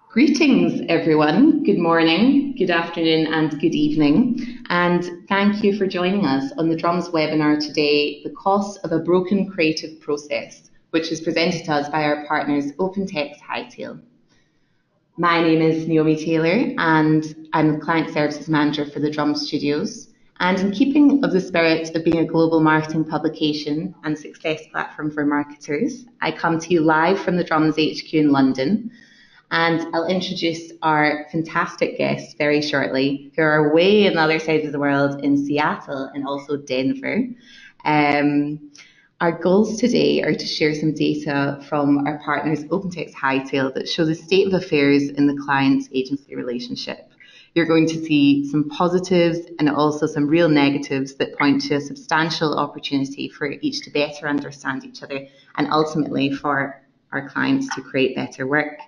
Greetings, everyone. Good morning, good afternoon, and good evening. And thank you for joining us on the Drums webinar today, The Cost of a Broken Creative Process, which is presented to us by our partners, OpenText Hightail. My name is Naomi Taylor, and I'm the Client Services Manager for the Drum Studios. And in keeping of the spirit of being a global marketing publication and success platform for marketers, I come to you live from the Drums HQ in London. And I'll introduce our fantastic guests very shortly, who are way on the other side of the world in Seattle and also Denver. Our goals today are to share some data from our partners OpenText Hightail that show the state of affairs in the client-agency relationship. You're going to see some positives and also some real negatives that point to a substantial opportunity for each to better understand each other and ultimately for our clients to create better work.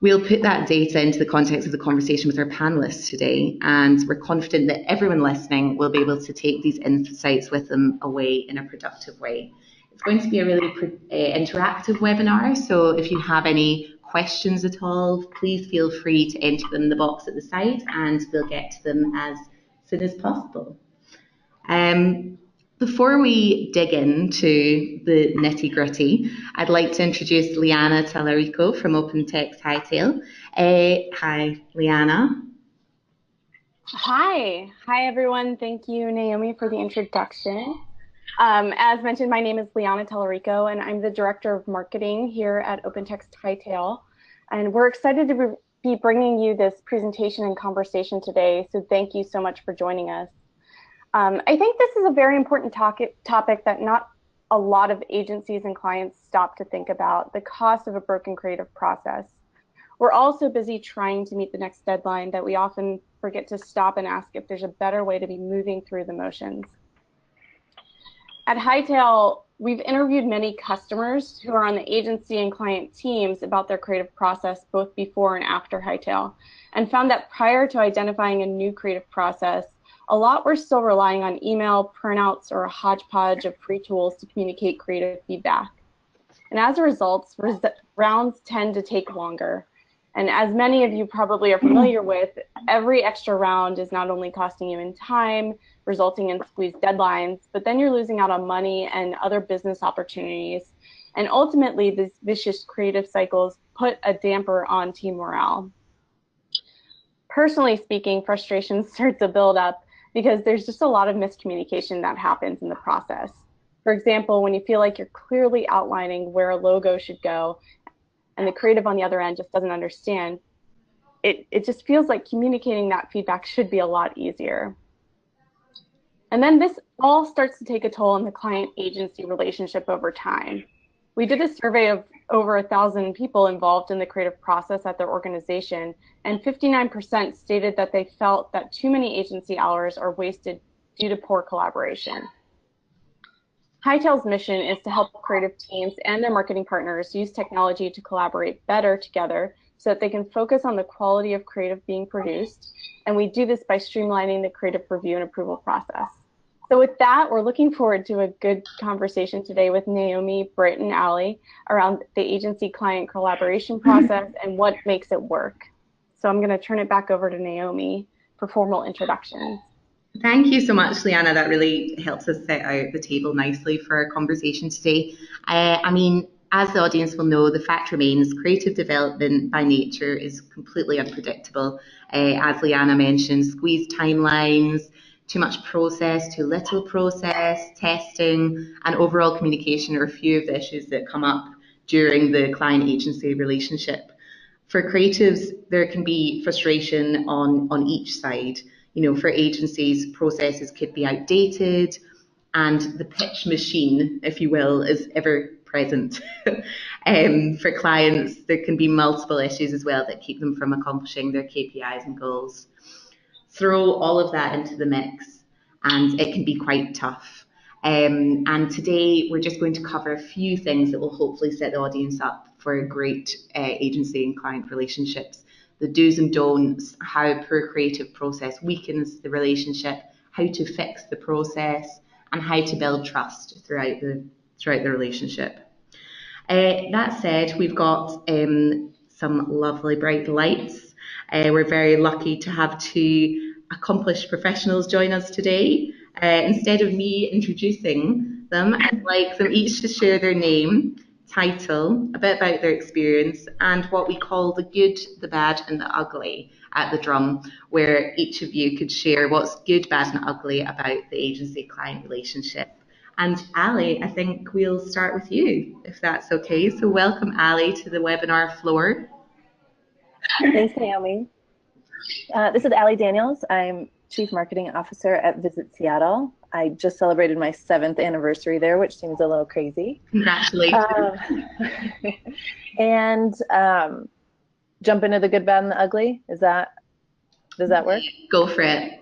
We'll put that data into the context of the conversation with our panelists today, and we're confident that everyone listening will be able to take these insights with them away in a productive way. It's going to be a really interactive webinar, so if you have any questions at all, please feel free to enter them in the box at the side, and we'll get to them as soon as possible. Before we dig into the nitty-gritty, I'd like to introduce Liana Tallarico from OpenText Hightail. Hi, Liana. Hi everyone. Thank you, Naomi, for the introduction. As mentioned, my name is Liana Tallarico, and I'm the Director of Marketing here at OpenText Hightail. And we're excited to be bringing you this presentation and conversation today, so thank you so much for joining us. I think this is a very important topic that not a lot of agencies and clients stop to think about, the cost of a broken creative process. We're all so busy trying to meet the next deadline that we often forget to stop and ask if there's a better way to be moving through the motions. At Hightail, we've interviewed many customers who are on the agency and client teams about their creative process both before and after Hightail, and found that prior to identifying a new creative process, a lot were still relying on email, printouts, or a hodgepodge of free tools to communicate creative feedback. And as a result, rounds tend to take longer. And as many of you probably are familiar with, every extra round is not only costing you in time, resulting in squeezed deadlines, but then you're losing out on money and other business opportunities. And ultimately, these vicious creative cycles put a damper on team morale. Personally speaking, frustration starts to build up because there's just a lot of miscommunication that happens in the process. For example, when you feel like you're clearly outlining where a logo should go and the creative on the other end just doesn't understand, it just feels like communicating that feedback should be a lot easier. And then this all starts to take a toll on the client-agency relationship over time. We did a survey of over 1,000 people involved in the creative process at their organization, and 59% stated that they felt that too many agency hours are wasted due to poor collaboration. Hightail's mission is to help creative teams and their marketing partners use technology to collaborate better together so that they can focus on the quality of creative being produced, and we do this by streamlining the creative review and approval process. So with that, we're looking forward to a good conversation today with Naomi, Britt, and Ali around the agency-client collaboration process and what makes it work. So I'm going to turn it back over to Naomi for formal introductions. Thank you so much, Liana. That really helps us set out the table nicely for our conversation today. I mean, as the audience will know, the fact remains creative development by nature is completely unpredictable. As Liana mentioned, squeezed timelines, too much process, too little process, testing, and overall communication are a few of the issues that come up during the client-agency relationship. For creatives, there can be frustration on each side. You know, for agencies, processes could be outdated, and the pitch machine, if you will, is ever present. For clients, there can be multiple issues as well that keep them from accomplishing their KPIs and goals. Throw all of that into the mix, and it can be quite tough. And today, we're just going to cover a few things that will hopefully set the audience up for great agency and client relationships. The do's and don'ts, how poor creative process weakens the relationship, how to fix the process, and how to build trust throughout the relationship. That said, we've got some lovely bright lights. We're very lucky to have two accomplished professionals join us today. Instead of me introducing them, I'd like them each to share their name, title, a bit about their experience, and what we call the good, the bad, and the ugly at the drum, where each of you could share what's good, bad, and ugly about the agency-client relationship. And Ali, I think we'll start with you, if that's okay. So welcome, Ali, to the webinar floor. Thanks, Naomi. This is Ali Daniels. I'm Chief Marketing Officer at Visit Seattle. I just celebrated my 7th anniversary there, which seems a little crazy. Congratulations. And jump into the good, bad, and the ugly. Does that work? Go for it.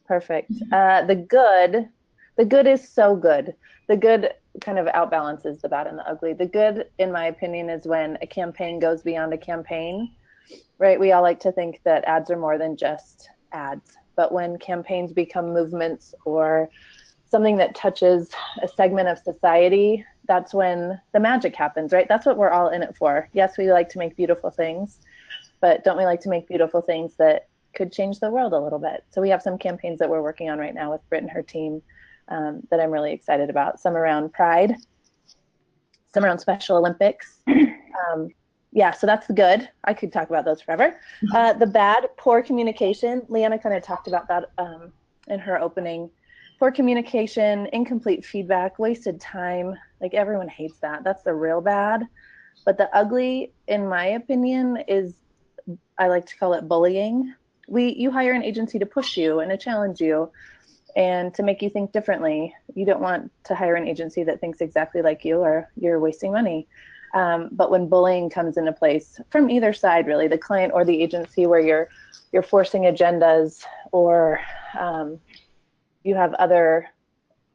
Perfect. The good is so good. The good kind of outbalances the bad and the ugly. The good, in my opinion, is when a campaign goes beyond a campaign, right? We all like to think that ads are more than just ads, but when campaigns become movements or something that touches a segment of society, that's when the magic happens, right? That's what we're all in it for. Yes, we like to make beautiful things, but don't we like to make beautiful things that could change the world a little bit? So we have some campaigns that we're working on right now with Britt and her team that I'm really excited about. Some around Pride, some around Special Olympics. Yeah, so that's the good. I could talk about those forever. The bad, poor communication. Leanna kind of talked about that in her opening. Poor communication, incomplete feedback, wasted time. Like, everyone hates that. That's the real bad. But the ugly, in my opinion, is, I like to call it bullying. You hire an agency to push you and to challenge you and to make you think differently. You don't want to hire an agency that thinks exactly like you, or you're wasting money. But when bullying comes into place from either side, really, the client or the agency, where you're forcing agendas, or you have other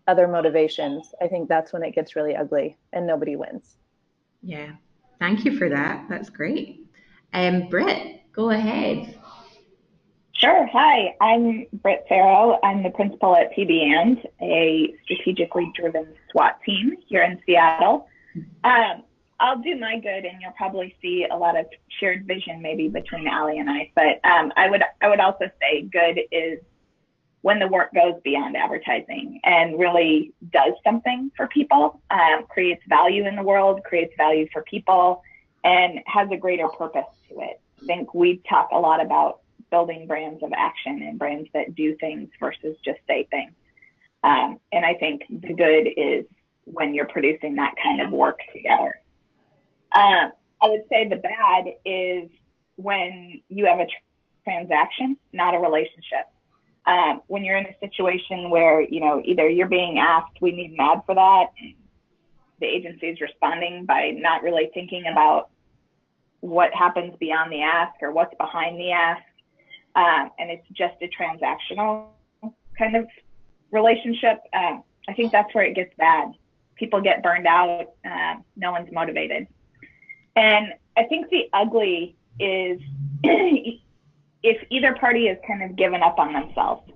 motivations, I think that's when it gets really ugly and nobody wins. Yeah, thank you for that. That's great. Britt, go ahead. Sure. Hi, I'm Britt Farrow. I'm the principal at PB&, a strategically driven SWAT team here in Seattle. I'll do my good, and you'll probably see a lot of shared vision maybe between Ali and I. But I would also say good is when the work goes beyond advertising and really does something for people, creates value in the world, creates value for people, and has a greater purpose to it. I think we talk a lot about building brands of action and brands that do things versus just say things. And I think the good is when you're producing that kind of work together. I would say the bad is when you have a transaction, not a relationship. When you're in a situation where, either you're being asked, we need an ad for that, and the agency is responding by not really thinking about what happens beyond the ask or what's behind the ask. And it's just a transactional kind of relationship. I think that's where it gets bad. People get burned out. No one's motivated. And I think the ugly is if either party has kind of given up on themselves.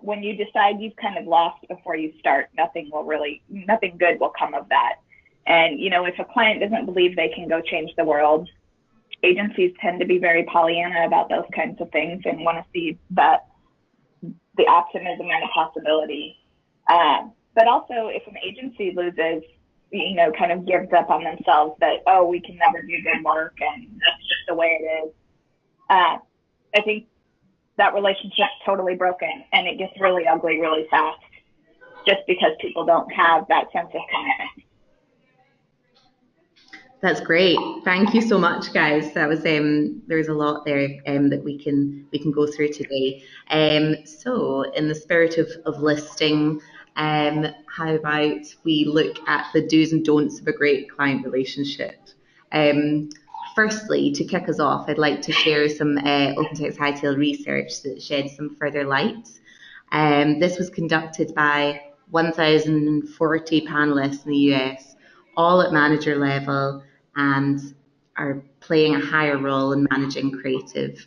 When you decide you've kind of lost before you start, nothing good will come of that. And, if a client doesn't believe they can go change the world, agencies tend to be very Pollyanna about those kinds of things and want to see that the optimism and the possibility. But also, if an agency loses, kind of gives up on themselves that, oh, we can never do good work and that's just the way it is. I think that relationship's totally broken and it gets really ugly really fast just because people don't have that sense of commitment. That's great. Thank you so much, guys. That was there's a lot there that we can go through today. So in the spirit of listing, how about we look at the do's and don'ts of a great client relationship? Firstly, to kick us off, I'd like to share some OpenText Hightail research that sheds some further light. This was conducted by 1,040 panelists in the US, all at manager level, and are playing a higher role in managing creative.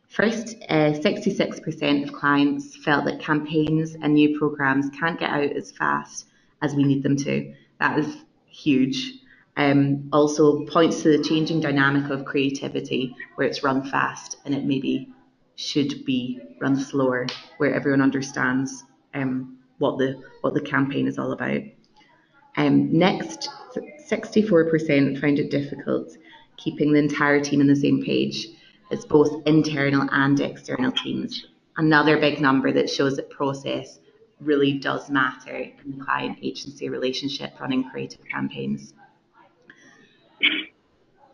First, 66% of clients felt that campaigns and new programs can't get out as fast as we need them to. That is huge. Also points to the changing dynamic of creativity, where it's run fast and it maybe should be run slower, where everyone understands what the campaign is all about. Next, 64% found it difficult keeping the entire team on the same page. It's both internal and external teams. Another big number that shows that process really does matter in the client agency relationship running creative campaigns.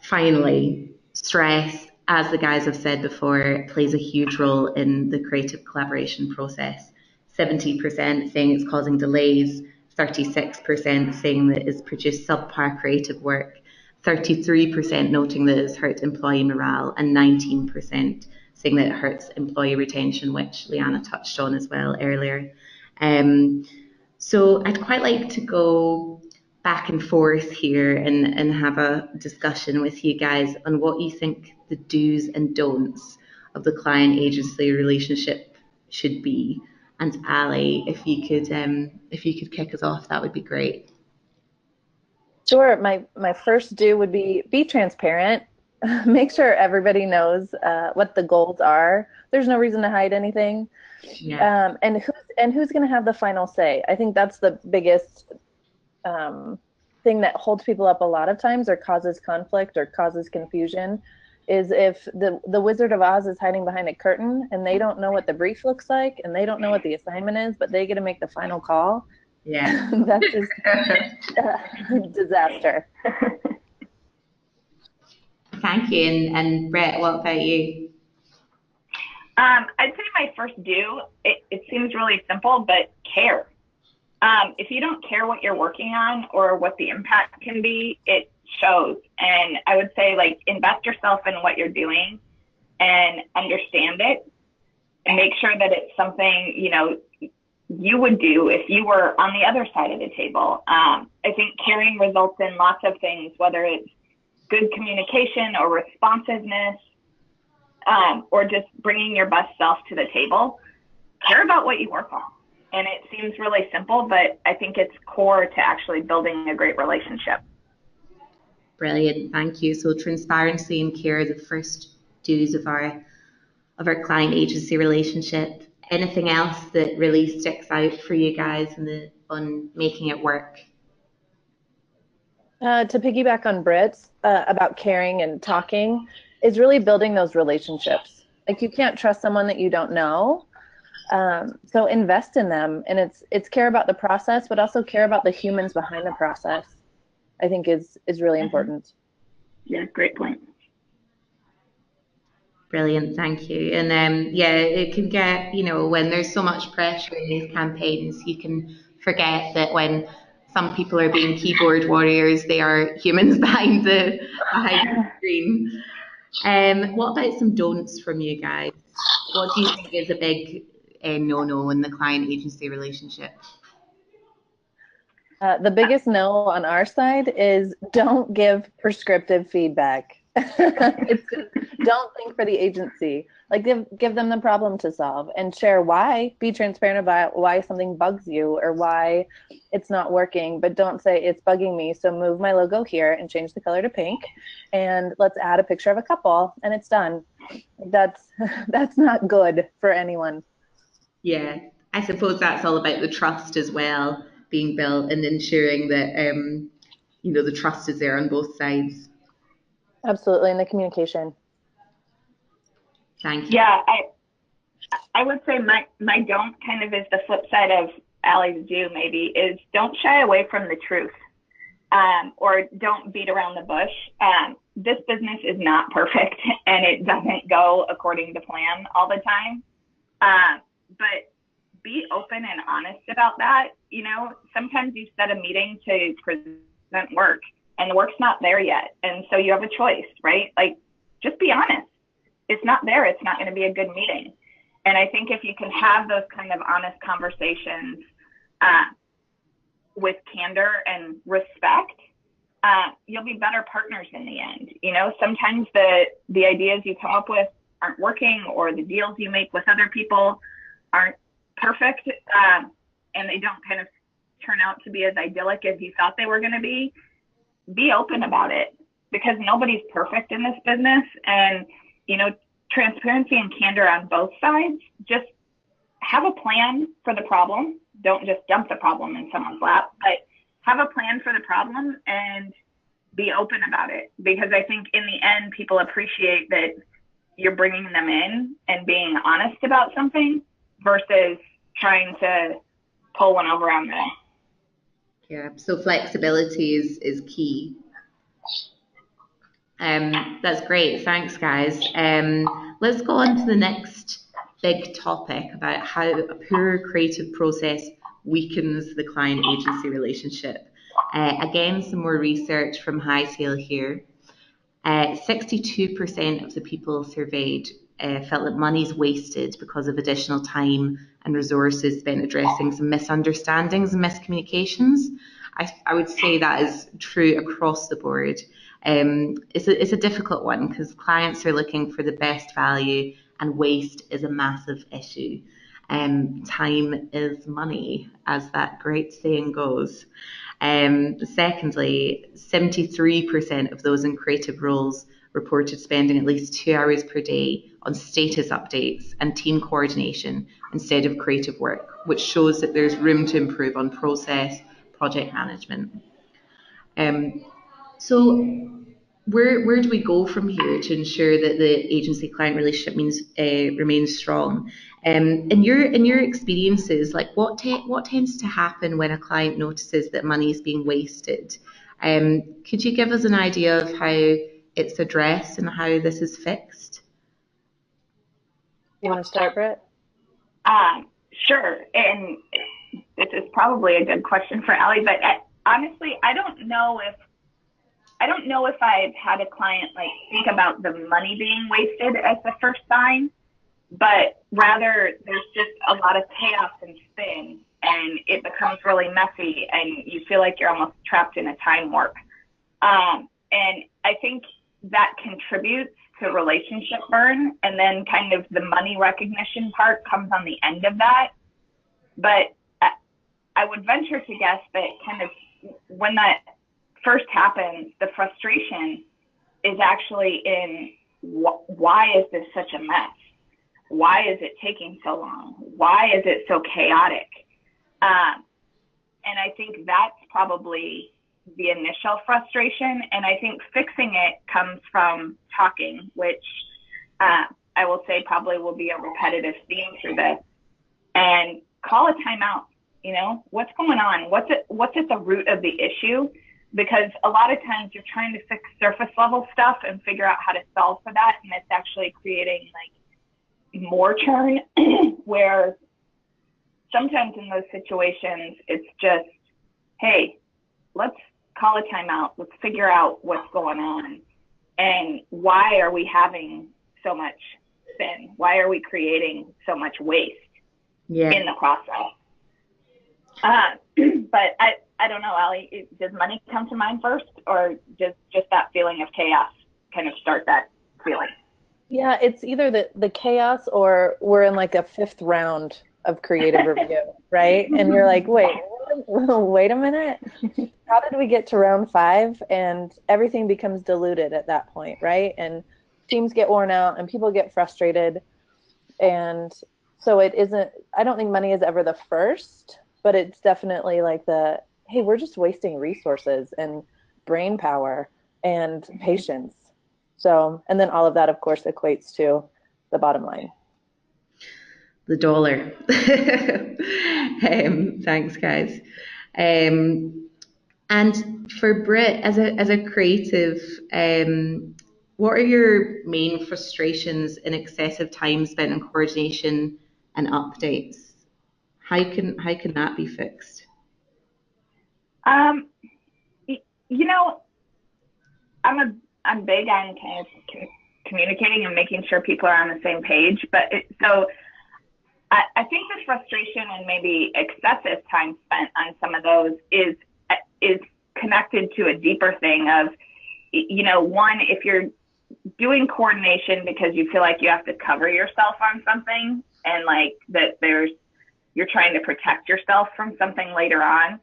Finally, stress, as the guys have said before, plays a huge role in the creative collaboration process. 70% saying it's causing delays, 36% saying that it's produced subpar creative work, 33% noting that it's hurt employee morale, and 19% saying that it hurts employee retention, which Liana touched on as well earlier. So I'd quite like to go back and forth here and have a discussion with you guys on what you think the do's and don'ts of the client agency relationship should be. And Ali, if you could kick us off, that would be great. Sure. My first do would be transparent. Make sure everybody knows what the goals are. There's no reason to hide anything. Yeah. And who's going to have the final say? I think that's the biggest thing that holds people up a lot of times, or causes conflict or causes confusion, is if the Wizard of Oz is hiding behind a curtain and they don't know what the brief looks like and they don't know what the assignment is, but they get to make the final call. Yeah. That's just disaster. Thank you. And Brett, what about you? I'd say my first do, it seems really simple, but care. If you don't care what you're working on or what the impact can be, it shows. And I would say, like, invest yourself in what you're doing and understand it, and make sure that it's something, you know, you would do if you were on the other side of the table. I think caring results in lots of things, whether it's good communication or responsiveness, or just bringing your best self to the table. Care about what you work on. And it seems really simple, but I think it's core to actually building a great relationship. Brilliant, thank you. So transparency and care are the first do's of our client agency relationship. Anything else that really sticks out for you guys on making it work? To piggyback on Britt's about caring and talking, is really building those relationships. Like, you can't trust someone that you don't know. So invest in them, and it's care about the process, but also care about the humans behind the process. I think is really important. Yeah, great point. Brilliant, thank you. And yeah, it can get, you know, when there's so much pressure in these campaigns, you can forget that when some people are being keyboard warriors, they are humans behind the screen. What about some don'ts from you guys? What do you think is a big no-no in the client agency relationship? The biggest no on our side is don't give prescriptive feedback. It's just, don't think for the agency. Like, give them the problem to solve and share why. Be transparent about why something bugs you or why it's not working, but don't say it's bugging me, so move my logo here and change the color to pink, and let's add a picture of a couple, and it's done. That's not good for anyone. Yeah, I suppose that's all about the trust as well being built, and ensuring that you know, the trust is there on both sides. Absolutely, and the communication. Thank you. Yeah, I would say my don't kind of is the flip side of Allie's do, maybe, is don't shy away from the truth, or don't beat around the bush. This business is not perfect, and it doesn't go according to plan all the time. But be open and honest about that. You know, sometimes you set a meeting to present work and the work's not there yet. And so you have a choice, right? Like, just be honest. It's not there. It's not going to be a good meeting. And I think if you can have those kind of honest conversations with candor and respect, you'll be better partners in the end. You know, sometimes the ideas you come up with aren't working, or the deals you make with other people aren't perfect, and they don't kind of turn out to be as idyllic as you thought they were going to be. be open about it, because nobody's perfect in this business. And, you know, transparency and candor on both sides. Just have a plan for the problem. Don't just dump the problem in someone's lap, but have a plan for the problem and be open about it. Because I think in the end, people appreciate that you're bringing them in and being honest about something versus trying to pull one over on them. Yeah, so flexibility is key. That's great. Thanks, guys. Let's go on to the next big topic about how a poor creative process weakens the client-agency relationship. Again, some more research from Hightail here. 62% of the people surveyed felt that money is wasted because of additional time and resources spent addressing some misunderstandings and miscommunications. I would say that is true across the board. It's a difficult one because clients are looking for the best value and waste is a massive issue. Time is money, as that great saying goes. Secondly, 73% of those in creative roles reported spending at least 2 hours per day on status updates and team coordination instead of creative work, which shows that there's room to improve on process, project management. So where do we go from here to ensure that the agency-client relationship remains strong? In your experiences, like what tends to happen when a client notices that money is being wasted? Could you give us an idea of how it's addressed and how this is fixed? You want to start, Britt? Sure. And this is probably a good question for Allie, but honestly, I don't know if I've had a client like think about the money being wasted as the first sign, but rather there's just a lot of chaos and spin, and it becomes really messy, and you feel like you're almost trapped in a time warp. And I think that contributes to relationship burn, and then kind of the money recognition part comes on the end of that. But I would venture to guess that kind of when that first happens, the frustration is actually in why is this such a mess? Why is it taking so long? Why is it so chaotic? And I think that's probably the initial frustration. And I think fixing it comes from talking, which I will say probably will be a repetitive theme through this. And call a timeout. You know, what's going on? What's at the root of the issue? Because a lot of times you're trying to fix surface level stuff and figure out how to solve for that, and it's actually creating like more churn where sometimes in those situations it's just, hey, let's call a timeout, let's figure out what's going on and why are we having so much spin, why are we creating so much waste in the process. But I don't know, Allie, does money come to mind first, or just that feeling of chaos kind of start that feeling? Yeah, it's either the chaos or we're in like a 5th round of creative review, right? And you're like, wait a minute. How did we get to round 5? And everything becomes diluted at that point, right? And teams get worn out and people get frustrated. And so it isn't, I don't think money is ever the first, but it's definitely like hey, we're just wasting resources and brain power and patience. So, and then all of that, of course, equates to the bottom line. The dollar. Thanks, guys. And for Britt, as a creative, what are your main frustrations in excessive time spent on coordination and updates? How can that be fixed? You know, I'm big on kind of communicating and making sure people are on the same page. But so I think the frustration and maybe excessive time spent on some of those is connected to a deeper thing of, you know, one, if you're doing coordination because you feel like you have to cover yourself on something and like that you're trying to protect yourself from something later on,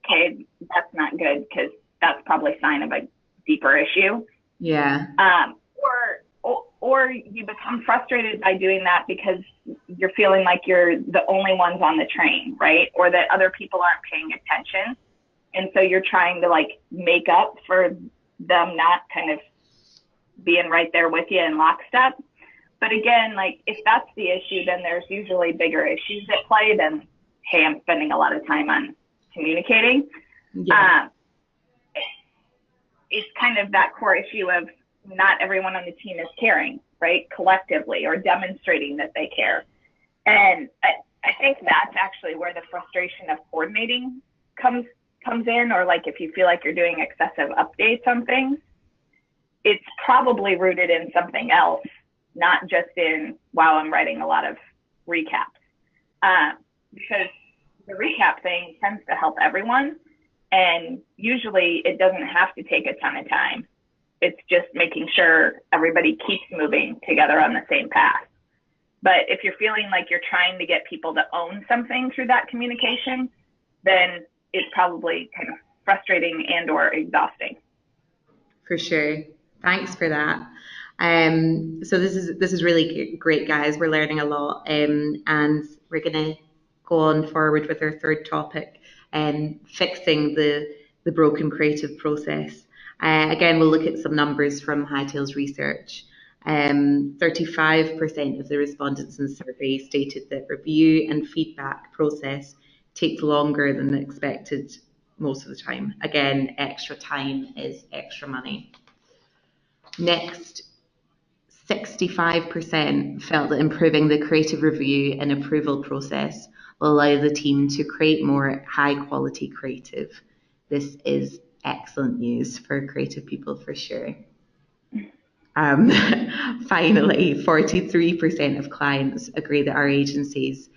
okay, that's not good because that's probably a sign of a deeper issue. Yeah. Or you become frustrated by doing that because you're feeling like you're the only ones on the train, right? Or that other people aren't paying attention. And so you're trying to like make up for them not kind of being right there with you in lockstep. But again, like if that's the issue, then there's usually bigger issues at play than, hey, I'm spending a lot of time on communicating. Yeah. It's kind of that core issue of not everyone on the team is caring, right? Collectively, or demonstrating that they care. And I think that's actually where the frustration of coordinating comes in, or like if you feel like you're doing excessive updates on things, it's probably rooted in something else, not just in, wow, I'm writing a lot of recaps. Because the recap thing tends to help everyone. And usually it doesn't have to take a ton of time. It's just making sure everybody keeps moving together on the same path. But if you're feeling like you're trying to get people to own something through that communication, then it's probably kind of frustrating and or exhausting. For sure. Thanks for that. So this is really great, guys. We're learning a lot, and we're gonna go on forward with our third topic, fixing the broken creative process. Again, we'll look at some numbers from Hightail's research. 35% of the respondents in the survey stated that review and feedback process takes longer than expected most of the time. Again, extra time is extra money. Next, 65% felt that improving the creative review and approval process will allow the team to create more high quality creative. This is excellent news for creative people for sure. Finally, 43% of clients agree that our agencies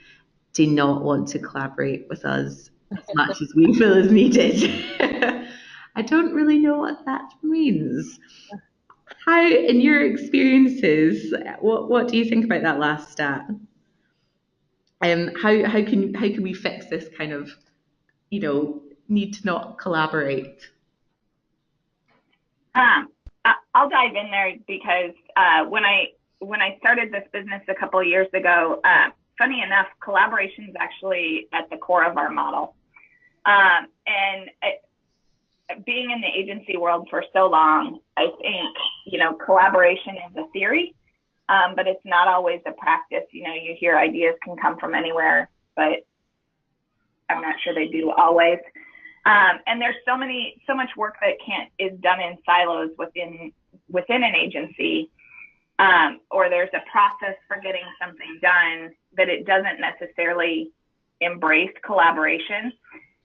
do not want to collaborate with us as much as we feel is needed. I don't really know what that means. How, in your experiences, what do you think about that last stat? How can we fix this kind of, need to not collaborate? I'll dive in there because when I started this business a couple of years ago, funny enough, collaboration is actually at the core of our model. Being in the agency world for so long, I think, collaboration is a theory, but it's not always a practice. You hear ideas can come from anywhere, but I'm not sure they do always. And there's so much work that is done in silos within an agency, or there's a process for getting something done that it doesn't necessarily embrace collaboration.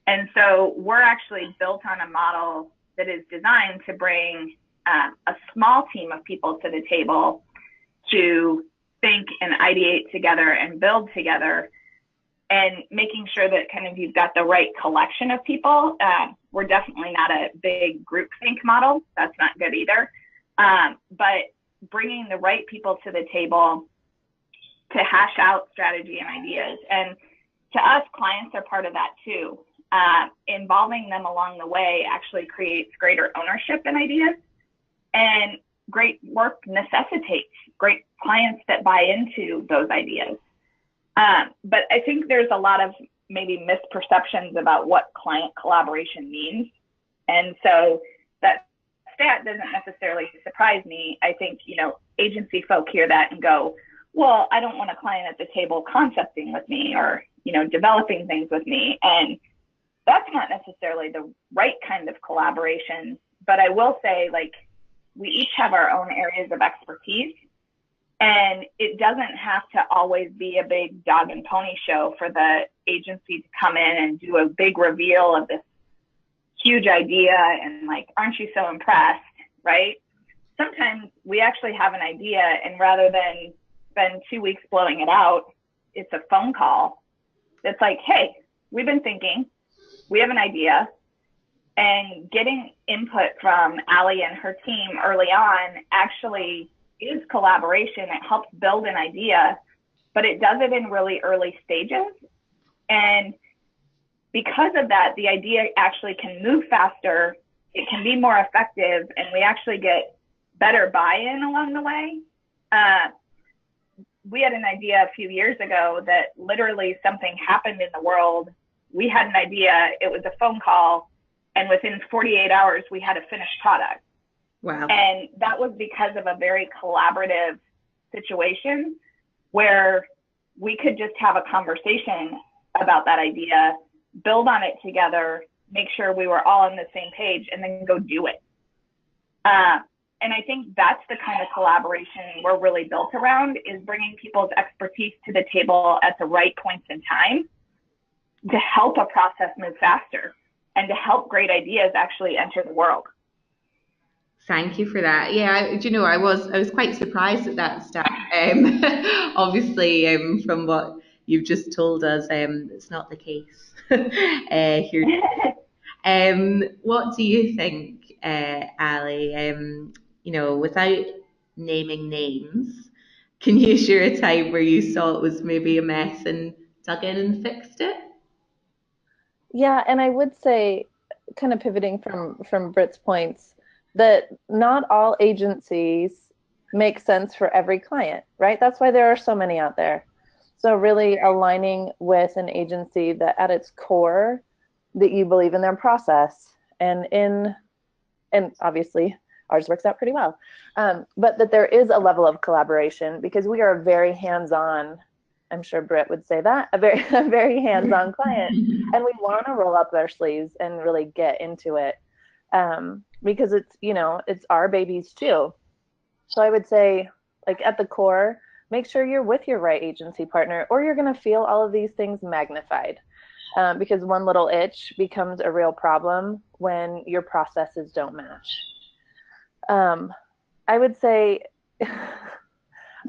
And so we're actually built on a model that is designed to bring a small team of people to the table to think and ideate together and build together, and making sure that kind of you've got the right collection of people. We're definitely not a big groupthink model. That's not good either. But bringing the right people to the table to hash out strategy and ideas. And to us, clients are part of that too. Involving them along the way actually creates greater ownership in ideas, and great work necessitates great clients that buy into those ideas. But I think there's a lot of maybe misperceptions about what client collaboration means. And so that stat doesn't necessarily surprise me. I think, agency folk hear that and go, well, I don't want a client at the table concepting with me or, developing things with me. And that's not necessarily the right kind of collaboration. But I will say, we each have our own areas of expertise. And it doesn't have to always be a big dog and pony show for the agency to come in and do a big reveal of this huge idea and aren't you so impressed, right? Sometimes we actually have an idea, and rather than spend 2 weeks blowing it out, it's a phone call that's like, hey, we've been thinking, we have an idea. And getting input from Allie and her team early on actually is collaboration. It helps build an idea, but it does it in really early stages. And because of that, the idea actually can move faster it can be more effective, and we actually get better buy-in along the way. We had an idea a few years ago that literally something happened in the world. We had an idea, it was a phone call, and within 48 hours, we had a finished product. Wow. And that was because of a very collaborative situation where we could just have a conversation about that idea, build on it together, make sure we were all on the same page, and then go do it. And I think that's the kind of collaboration we're really built around, is bringing people's expertise to the table at the right points in time to help a process move faster and to help great ideas actually enter the world. Thank you for that. Yeah, do you know, I was quite surprised at that stat. Obviously, from what you've just told us, it's not the case here. What do you think, Ali? You know, without naming names, can you share a time where you saw it was maybe a mess and dug in and fixed it? Yeah, and I would say, kind of pivoting from Britt's points, that not all agencies make sense for every client, right? That's why there are so many out there. So really aligning with an agency that at its core, that you believe in their process, and obviously ours works out pretty well, but that there is a level of collaboration, because we are very hands-on. I'm sure Britt would say that, a very hands-on client, and we want to roll up our sleeves and really get into it, because it's, you know, it's our babies too. So I would say, like, at the core, make sure you're with your right agency partner, or you're going to feel all of these things magnified, because one little itch becomes a real problem when your processes don't match. I would say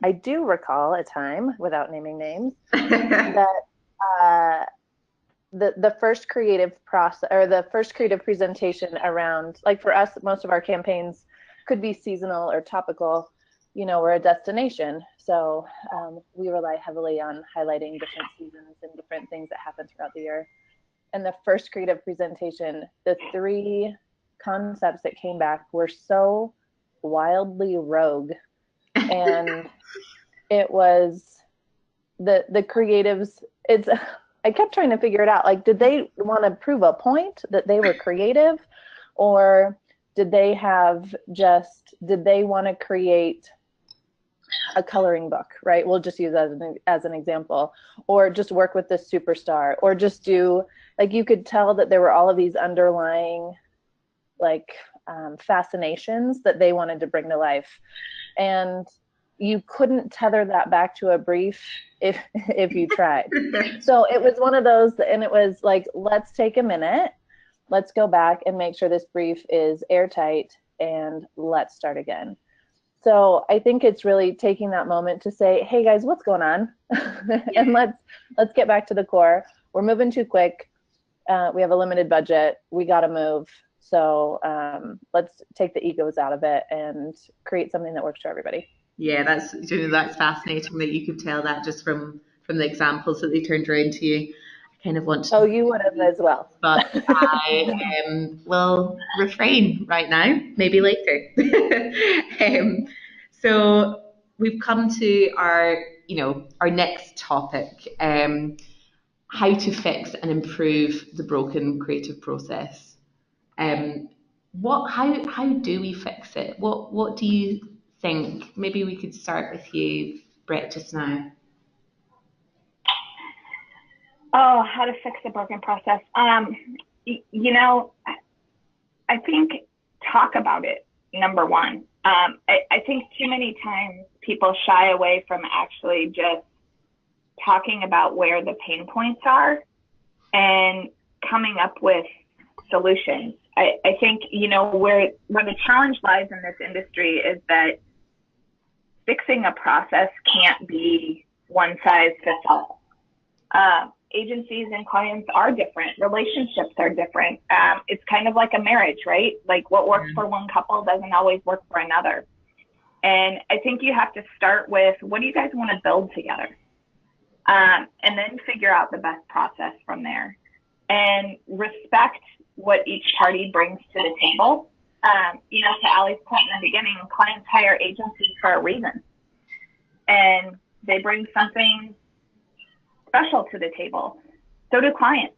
I do recall a time, without naming names, that the first creative process, or the first creative presentation around, like for us, most of our campaigns could be seasonal or topical. You know, we're a destination, so we rely heavily on highlighting different seasons and different things that happen throughout the year. And the first creative presentation, the 3 concepts that came back were so wildly rogue, and it was the creatives. I kept trying to figure it out. Like, did they want to prove a point that they were creative, or did they want to create a coloring book, right? We'll just use as an example, or just work with this superstar, or just do, like, you could tell that there were all of these underlying, like, fascinations that they wanted to bring to life, and you couldn't tether that back to a brief if you tried. So it was one of those, and it was like, let's take a minute, let's go back and make sure this brief is airtight, and let's start again. So I think it's really taking that moment to say, hey guys, what's going on? And let's get back to the core. We're moving too quick. We have a limited budget. We got to move. So let's take the egos out of it and create something that works for everybody. Yeah, that's fascinating that you could tell that just from the examples that they turned around to you. I kind of want to. Oh, you would have as well. But I will refrain right now, maybe later. So we've come to our next topic, how to fix and improve the broken creative process. How do we fix it? What do you think? Maybe we could start with you, Brett, just now. Oh, how to fix the broken process. You know, I think talk about it, number one. I think too many times people shy away from actually just talking about where the pain points are and coming up with solutions. I think, you know, where the challenge lies in this industry is that fixing a process can't be one size fits all. Agencies and clients are different. Relationships are different. It's kind of like a marriage, right? Like, what works for one couple doesn't always work for another. And I think you have to start with, what do you guys want to build together? And then figure out the best process from there. And respect what each party brings to the table. You know, to Allie's point in the beginning, clients hire agencies for a reason, and they bring something special to the table. So do clients.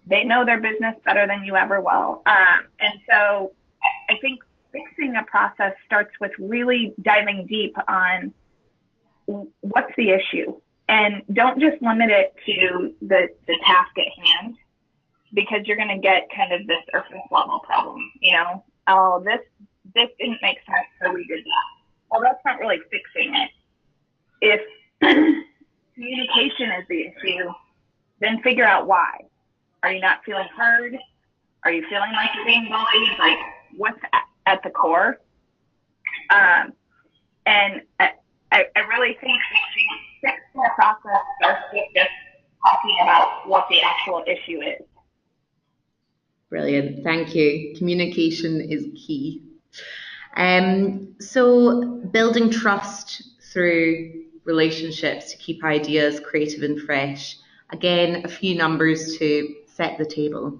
They know their business better than you ever will. And so I think fixing a process starts with really diving deep on what's the issue. And don't just limit it to the task at hand, because you're going to get kind of this surface level problem. You know, oh, this didn't make sense, so we did that. Well, that's not really fixing it. If communication is the issue, then figure out why. Are you not feeling heard? Are you feeling like you're being bullied? Like, what's at the core? And I really think fixing the process starts with just talking about what the actual issue is. Brilliant, thank you. Communication is key. So building trust through relationships to keep ideas creative and fresh. Again, a few numbers to set the table,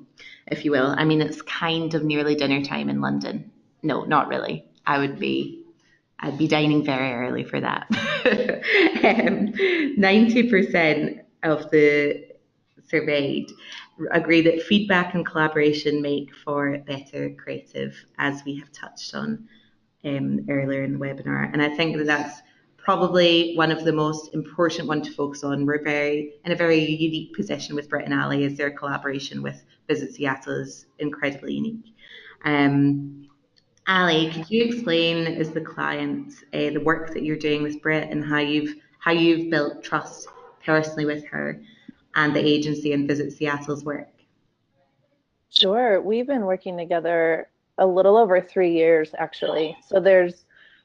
if you will. I mean, it's kind of nearly dinner time in London. No, not really. I'd be dining very early for that. 90% of the surveyed agree that feedback and collaboration make for better creative, as we have touched on earlier in the webinar. And I think that that's probably one of the most important ones to focus on. We're in a very unique position with Britt and Ali, as their collaboration with Visit Seattle is incredibly unique. Ali, could you explain, as the client, the work that you're doing with Britt and how you've built trust personally with her and the agency and Visit Seattle's work? Sure. We've been working together a little over 3 years, actually. So there's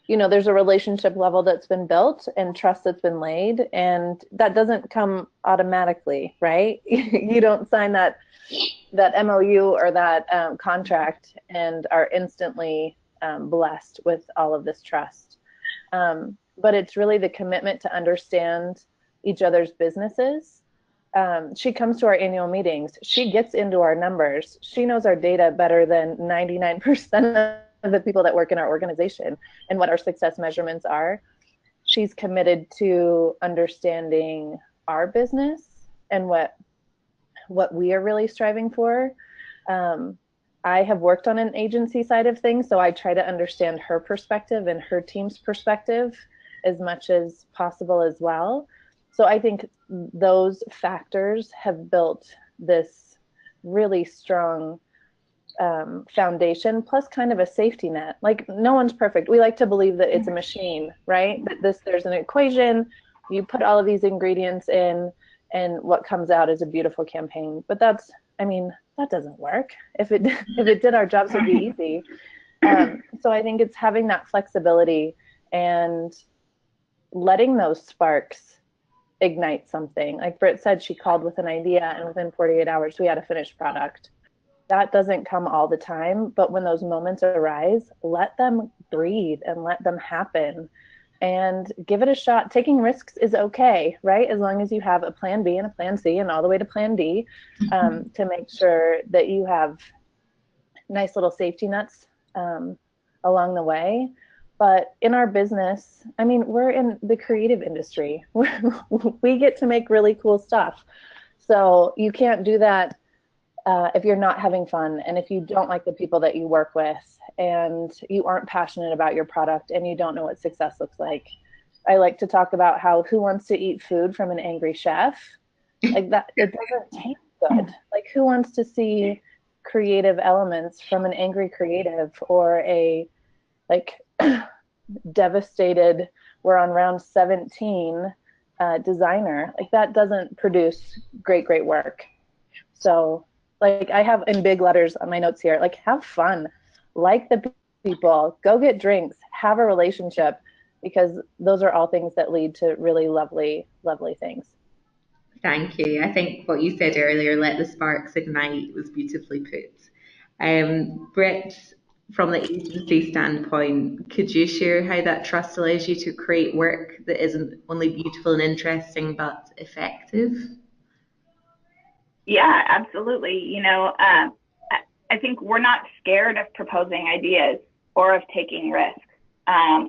a relationship level that's been built and trust that's been laid, and that doesn't come automatically, right? You don't sign that MOU or that contract and are instantly blessed with all of this trust. But it's really the commitment to understand each other's businesses. She comes to our annual meetings. She gets into our numbers. She knows our data better than 99% of the people that work in our organization and what our success measurements are. She's committed to understanding our business and what we are really striving for. I have worked on an agency side of things, so I try to understand her perspective and her team's perspective as much as possible as well. So I think those factors have built this really strong foundation, plus kind of a safety net. Like, no one's perfect. We like to believe that it's a machine, right? That there's an equation, you put all of these ingredients in, and what comes out is a beautiful campaign. But that doesn't work. If it did, our jobs would be easy. So I think it's having that flexibility and letting those sparks ignite something. Like Britt said, she called with an idea, and within 48 hours, we had a finished product. That doesn't come all the time, but when those moments arise, let them breathe and let them happen and give it a shot. Taking risks is okay, right? As long as you have a plan B and a plan C and all the way to plan D, to make sure that you have nice little safety nets along the way. But in our business, I mean, we're in the creative industry. We get to make really cool stuff. So you can't do that if you're not having fun, and if you don't like the people that you work with, and you aren't passionate about your product, and you don't know what success looks like. I like to talk about how who wants to eat food from an angry chef? Like that, it doesn't taste good. Like, who wants to see creative elements from an angry creative or a devastated, we're on round 17 designer? Like, that doesn't produce great work. So like, I have in big letters on my notes here, like, have fun, like the people, go get drinks, have a relationship, because those are all things that lead to really lovely things. Thank you. I think what you said earlier, let the sparks ignite, was beautifully put. Britt, from the agency standpoint, could you share how that trust allows you to create work that isn't only beautiful and interesting, but effective? Yeah, absolutely. You know, I think we're not scared of proposing ideas or of taking risks.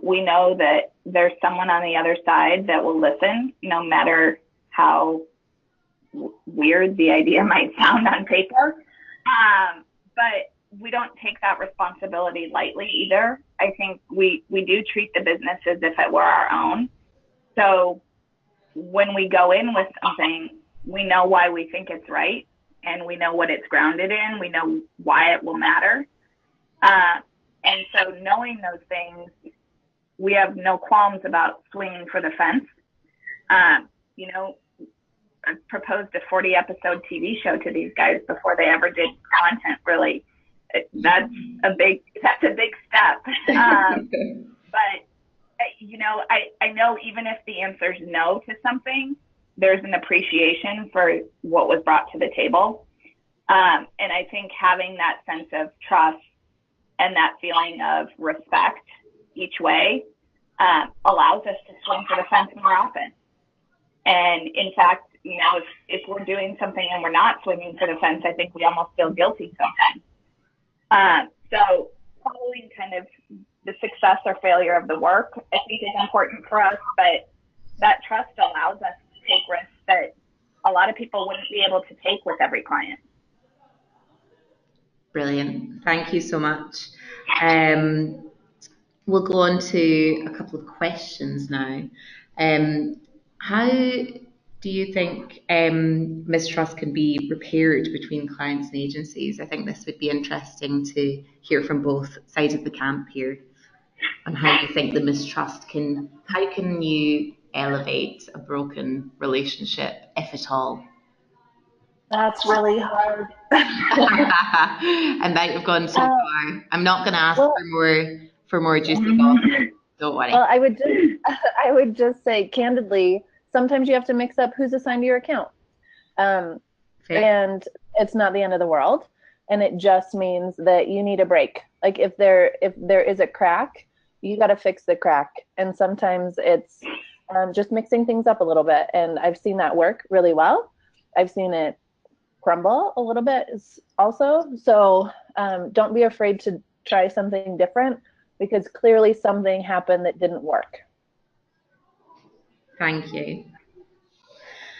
We know that there's someone on the other side that will listen, no matter how weird the idea might sound on paper. But we don't take that responsibility lightly either. I think we do treat the business as if it were our own. So when we go in with something, we know why we think it's right, and we know what it's grounded in. We know why it will matter. And so knowing those things, we have no qualms about swinging for the fence. You know, I proposed a 40-episode TV show to these guys before they ever did content, really. That's a big step. But, you know, I know even if the answer is no to something, there's an appreciation for what was brought to the table. And I think having that sense of trust and that feeling of respect each way allows us to swing for the fence more often. And in fact, you know, if we're doing something and we're not swinging for the fence, I think we almost feel guilty sometimes. So following kind of the success or failure of the work, I think is important for us, but that trust allows us to take risks that a lot of people wouldn't be able to take with every client. Brilliant. Thank you so much. We'll go on to a couple of questions now. How do you think mistrust can be repaired between clients and agencies? I think this would be interesting to hear from both sides of the camp here on how you think the mistrust how can you elevate a broken relationship, if at all? That's really hard. I might have gone too far. I'm not going to ask for more juicy gossip. Don't worry. Well, I would just say candidly, sometimes you have to mix up who's assigned to your account, and it's not the end of the world. And it just means that you need a break. Like if there is a crack, you got to fix the crack. And sometimes it's just mixing things up a little bit. And I've seen that work really well. I've seen it crumble a little bit also. So don't be afraid to try something different, because clearly something happened that didn't work. Thank you.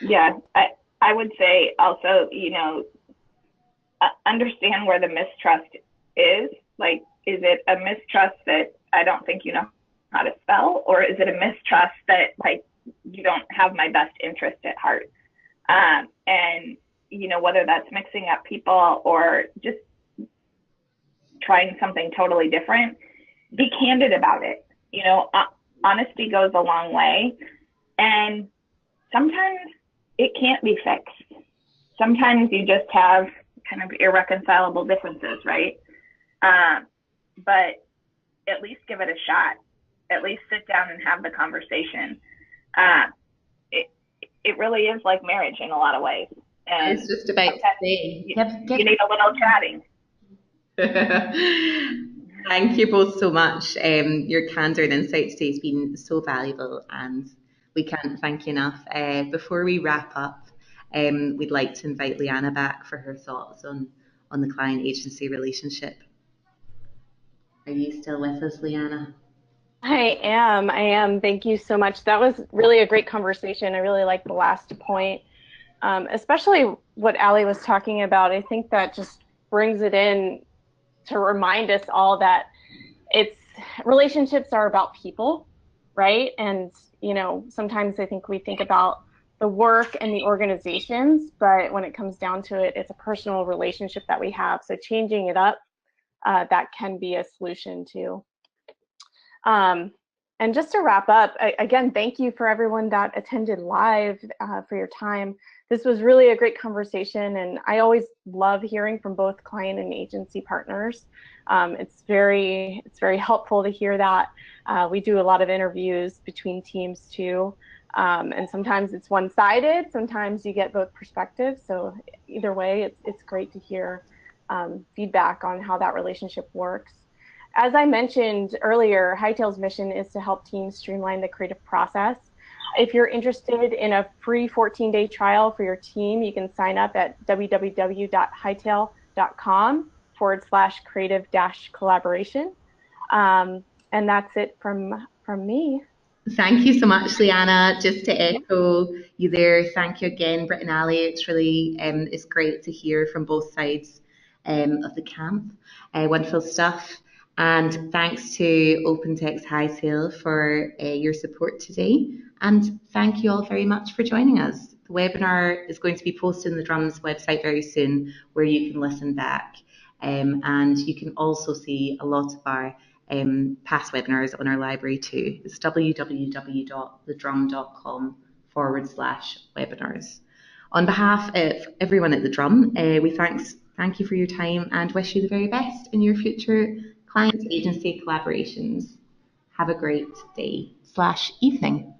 Yeah, I would say also, you know, understand where the mistrust is. Like, is it a mistrust that I don't think you know how to spell, or is it a mistrust that, like, you don't have my best interest at heart? And, you know, whether that's mixing up people or just trying something totally different, be candid about it. You know, honesty goes a long way. And sometimes it can't be fixed. Sometimes you just have kind of irreconcilable differences, right? But at least give it a shot. At least sit down and have the conversation. It really is like marriage in a lot of ways. And it's just about saying, you need a little chatting. Thank you both so much. Your candor and insight today has been so valuable, and we can't thank you enough. Before we wrap up, we'd like to invite Liana back for her thoughts on the client-agency relationship. Are you still with us, Liana? I am. Thank you so much. That was really a great conversation. I really like the last point, especially what Allie was talking about. I think that just brings it in to remind us all that relationships are about people, right? And, you know, sometimes I think we think about the work and the organizations, but when it comes down to it, it's a personal relationship that we have. So changing it up, that can be a solution too. And just to wrap up, again, thank you for everyone that attended live, for your time. This was really a great conversation, and I always love hearing from both client and agency partners. It's very helpful to hear that. We do a lot of interviews between teams too, and sometimes it's one-sided, sometimes you get both perspectives. So either way, it's great to hear feedback on how that relationship works. As I mentioned earlier, Hightail's mission is to help teams streamline the creative process. If you're interested in a free 14-day trial for your team, you can sign up at www.hightail.com www.liana.com/creative-collaboration. And that's it from me. Thank you so much, Liana. Just to echo you there, thank you again, Britt and Ali. It's really it's great to hear from both sides of the camp. Wonderful stuff. And thanks to OpenText Hightail for your support today. And thank you all very much for joining us. The webinar is going to be posted on the Drums website very soon, where you can listen back. And you can also see a lot of our past webinars on our library too. It's www.thedrum.com/webinars. On behalf of everyone at the Drum, we thank you for your time and wish you the very best in your future client agency collaborations. Have a great day/evening.